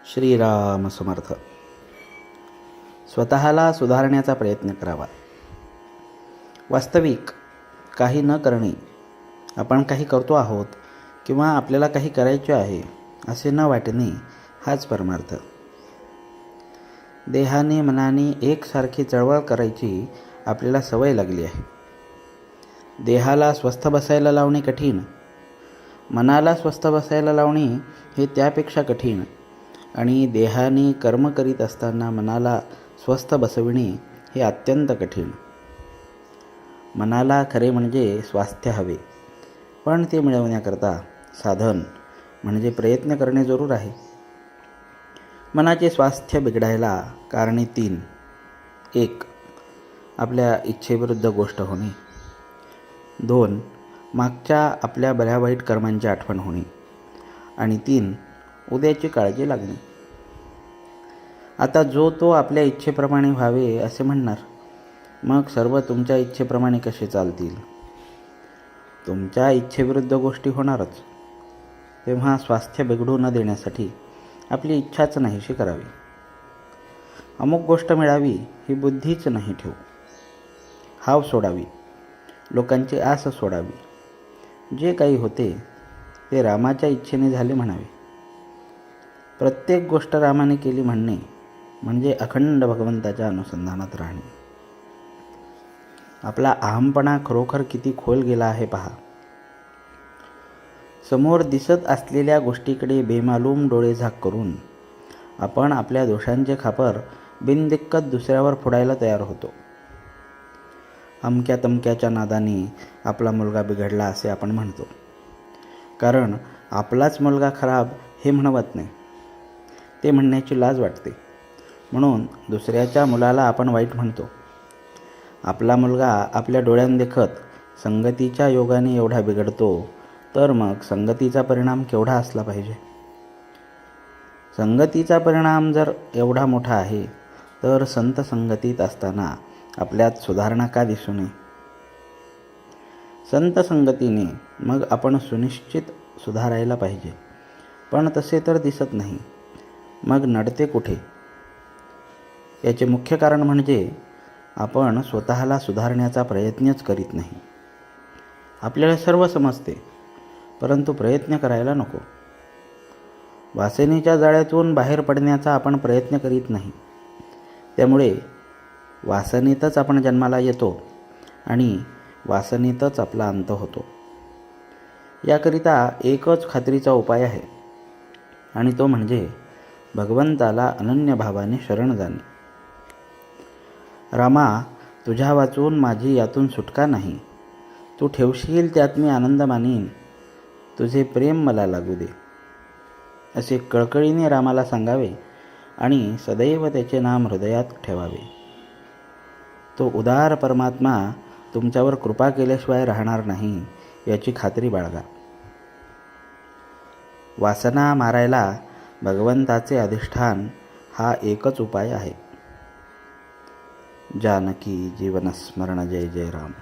श्रीराम समर्थ. स्वतःला सुधारण्याचा प्रयत्न करावा. वास्तविक काही न करणे, आपण काही करतो आहोत किंवा आपल्याला काही करायचे आहे असे न वाटणे हाच परमार्थ. देहाने मनाने एकसारखी चळवळ करायची आपल्याला सवय लागली आहे. देहाला स्वस्थ बसायला लावणे कठीण, मनाला स्वस्थ बसायला लावणे हे त्यापेक्षा कठीण आणि देहाने कर्म करीत असताना मनाला स्वस्थ बसविणे हे अत्यंत कठीण. मनाला खरे म्हणजे स्वास्थ्य हवे, पण ते मिळवण्याकरता साधन म्हणजे प्रयत्न करणे जरूर आहे. मनाचे स्वास्थ्य बिघडायला कारणे 3. 1. आपल्या इच्छेविरुद्ध गोष्ट होणे. 2. मागच्या आपल्या बऱ्या वाईट कर्मांची आठवण होणे. आणि 3. उद्याची काळजी लागणे. आता जो तो आपल्या इच्छेप्रमाणे व्हावे असे म्हणणार, मग सर्व तुमच्या इच्छेप्रमाणे कसे चालतील? तुमच्या इच्छेविरुद्ध गोष्टी होणारच. तेव्हा स्वास्थ्य बिघडू न देण्यासाठी आपली इच्छाच नाहीशी करावी. अमुक गोष्ट मिळावी ही बुद्धीच नाही ठेवू. हाव सोडावी, लोकांची आस सोडावी. जे काही होते ते रामाच्या इच्छेने झाले म्हणावे. प्रत्येक गोष्ट रामाने केली म्हणणे म्हणजे अखंड भगवंताच्या अनुसंधानात राहणे. आपला अहमपणा खरोखर किती खोल गेला आहे पहा. समोर दिसत असलेल्या गोष्टीकडे बेमालूम डोळेझाक करून आपण आपल्या दोषांचे खापर बिनदिक्कत दुसऱ्यावर फोडायला तयार होतो. अमक्या तमक्याच्या नादाने आपला मुलगा बिघडला असे आपण म्हणतो, कारण आपलाच मुलगा खराब हे म्हणवत नाही. ते म्हणण्याची लाज वाटते, म्हणून दुसऱ्याच्या मुलाला आपण वाईट म्हणतो. आपला मुलगा आपल्या डोळ्यांदेखत संगतीच्या योगाने एवढा बिघडतो, तर मग संगतीचा परिणाम केवढा असला पाहिजे? संगतीचा परिणाम जर एवढा मोठा आहे, तर संत संगतीत असताना आपल्यात सुधारणा का दिसू नये? संत संगतीने मग आपण सुनिश्चित सुधारायला पाहिजे, पण तसे तर दिसत नाही. मग नडते कुठे? याचे मुख्य कारण म्हणजे आपण स्वतःला सुधारण्याचा प्रयत्नच करीत नाही. आपल्याला सर्व समजते, परंतु प्रयत्न करायला नको. वासनेच्या जाळ्यातून बाहेर पडण्याचा आपण प्रयत्न करीत नाही. त्यामुळे वासनेतच आपण जन्माला येतो आणि वासनेतच आपला अंत होतो. याकरिता एकच खात्रीचा उपाय आहे, आणि तो म्हणजे भगवंताला अनन्य भावाने शरण जाणे. रामा, तुझ्या वाचून माझी यातून सुटका नाही. तू ठेवशील त्यात मी आनंद मानीन. तुझे प्रेम मला लागू दे, असे कळकळीने रामाला सांगावे आणि सदैव त्याचे नाम हृदयात ठेवावे. तो उदार परमात्मा तुमच्यावर कृपा केल्याशिवाय राहणार नाही याची खात्री बाळगा. वासना मारायला भगवंताचे अधिष्ठान हा एकच उपाय आहे. जानकी जीवन स्मरण. जय जय राम.